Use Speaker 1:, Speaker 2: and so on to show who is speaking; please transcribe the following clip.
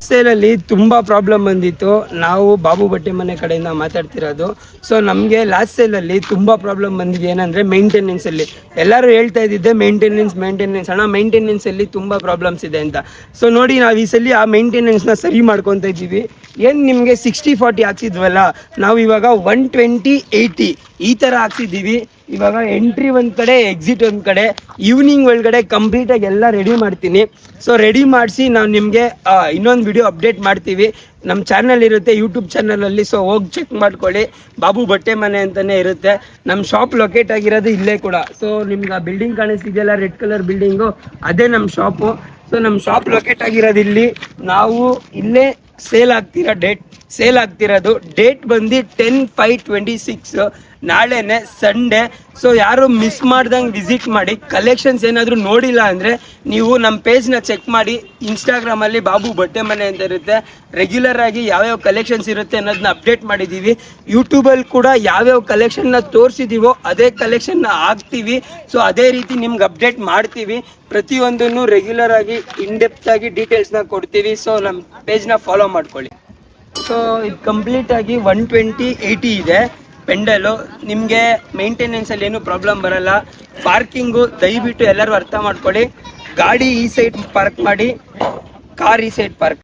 Speaker 1: ಸೇಲಲ್ಲಿ ತುಂಬ ಪ್ರಾಬ್ಲಮ್ ಬಂದಿತ್ತು. ನಾವು ಬಾಬು ಬಟ್ಟೆ ಮನೆ ಕಡೆಯಿಂದ ಮಾತಾಡ್ತಿರೋದು. ಸೊ ನಮಗೆ ಲಾಸ್ಟ್ ಸೇಲಲ್ಲಿ ತುಂಬ ಪ್ರಾಬ್ಲಮ್ ಬಂದಿದೆ. ಏನಂದರೆ ಮೇಂಟೆನೆನ್ಸಲ್ಲಿ ಎಲ್ಲರೂ ಹೇಳ್ತಾ ಇದ್ದಿದ್ದೆ ಮೇಂಟೆನೆನ್ಸ್ ಅಣ್ಣ, ಮೇಂಟೆನೆನ್ಸಲ್ಲಿ ತುಂಬ ಪ್ರಾಬ್ಲಮ್ಸ್ ಇದೆ ಅಂತ. ಸೊ ನೋಡಿ, ನಾವು ಈ ಸಲ ಆ ಮೇಂಟೆನೆನ್ಸ್ನ ಸರಿ ಮಾಡ್ಕೊತಾ ಇದ್ದೀವಿ. ಏನು ನಿಮಗೆ 60-40 ಹಾಕ್ಸಿದ್ವಲ್ಲ, ನಾವು ಇವಾಗ 120-80 ಈ ಥರ ಹಾಕ್ಸಿದ್ದೀವಿ. ಇವಾಗ ಎಂಟ್ರಿ ಒಂದು ಕಡೆ, ಎಕ್ಸಿಟ್ ಒಂದು ಕಡೆ, ಈವ್ನಿಂಗ್ ಒಳಗಡೆ ಕಂಪ್ಲೀಟಾಗಿ ಎಲ್ಲ ರೆಡಿ ಮಾಡ್ತೀನಿ. ಸೊ ರೆಡಿ ಮಾಡಿಸಿ ನಾವು ನಿಮಗೆ ಇನ್ನೊಂದು ವಿಡಿಯೋ ಅಪ್ಡೇಟ್ ಮಾಡ್ತೀವಿ. ನಮ್ಮ ಚಾನಲ್ ಇರುತ್ತೆ, ಯೂಟ್ಯೂಬ್ ಚಾನಲಲ್ಲಿ. ಸೊ ಹೋಗಿ ಚೆಕ್ ಮಾಡ್ಕೊಳ್ಳಿ, ಬಾಬು ಬಟ್ಟೆ ಮನೆ ಅಂತಲೇ ಇರುತ್ತೆ. ನಮ್ಮ ಶಾಪ್ ಲೊಕೇಟ್ ಆಗಿರೋದು ಇಲ್ಲೇ ಕೂಡ. ಸೊ ನಿಮ್ಗೆ ಆ ಬಿಲ್ಡಿಂಗ್ ಕಾಣಿಸ್ತಿದೆಯಲ್ಲ, ರೆಡ್ ಕಲರ್ ಬಿಲ್ಡಿಂಗು, ಅದೇ ನಮ್ಮ ಶಾಪು. ಸೊ ನಮ್ಮ ಶಾಪ್ ಲೊಕೇಟ್ ಆಗಿರೋದು ಇಲ್ಲಿ. ನಾವು ಇಲ್ಲೇ ಸೇಲ್ ಆಗ್ತಿರೋದು. ಡೇಟ್ ಬಂದು 10/5/26, ನಾಳೆನೆ ಸಂಡೇ. ಸೊ ಯಾರು ಮಿಸ್ ಮಾಡ್ದಂಗೆ ವಿಸಿಟ್ ಮಾಡಿ. ಕಲೆಕ್ಷನ್ಸ್ ಏನಾದರೂ ನೋಡಿಲ್ಲ ಅಂದರೆ ನೀವು ನಮ್ಮ ಪೇಜ್ನ ಚೆಕ್ ಮಾಡಿ. ಇನ್ಸ್ಟಾಗ್ರಾಮಲ್ಲಿ ಬಾಬು ಬಟ್ಟೆ ಮನೆ ಅಂತ ಇರುತ್ತೆ. ರೆಗ್ಯುಲರ್ ಆಗಿ ಯಾವ್ಯಾವ ಕಲೆಕ್ಷನ್ಸ್ ಇರುತ್ತೆ ಅನ್ನೋದನ್ನ ಅಪ್ಡೇಟ್ ಮಾಡಿದ್ದೀವಿ. ಯೂಟ್ಯೂಬಲ್ಲಿ ಕೂಡ ಯಾವ್ಯಾವ ಕಲೆಕ್ಷನ್ನ ತೋರಿಸಿದ್ದೀವೋ ಅದೇ ಕಲೆಕ್ಷನ್ನ ಹಾಕ್ತೀವಿ. ಸೊ ಅದೇ ರೀತಿ ನಿಮ್ಗೆ ಅಪ್ಡೇಟ್ ಮಾಡ್ತೀವಿ. ಪ್ರತಿಯೊಂದನ್ನು ರೆಗ್ಯುಲರ್ ಆಗಿ ಇನ್ಡೆಪ್ತ್ ಆಗಿ ಡೀಟೇಲ್ಸ್ನ ಕೊಡ್ತೀವಿ. ಸೊ ನಮ್ಮ ಪೇಜ್ನ ಫಾಲೋ ಮಾಡ್ಕೊಳ್ಳಿ. ಸೊ ಇದು ಕಂಪ್ಲೀಟಾಗಿ 120-80 ಇದೆ ಪೆಂಡಲು. ನಿಮಗೆ ಮೇಂಟೆನೆನ್ಸಲ್ಲಿ ಏನೂ ಪ್ರಾಬ್ಲಮ್ ಬರಲ್ಲ. ಪಾರ್ಕಿಂಗು ದಯವಿಟ್ಟು ಎಲ್ಲರೂ ಅರ್ಥ ಮಾಡ್ಕೊಳ್ಳಿ. ಗಾಡಿ ಈ ಸೈಡ್ ಪಾರ್ಕ್ ಮಾಡಿ, ಕಾರ್ ಈ ಸೈಡ್ ಪಾರ್ಕ್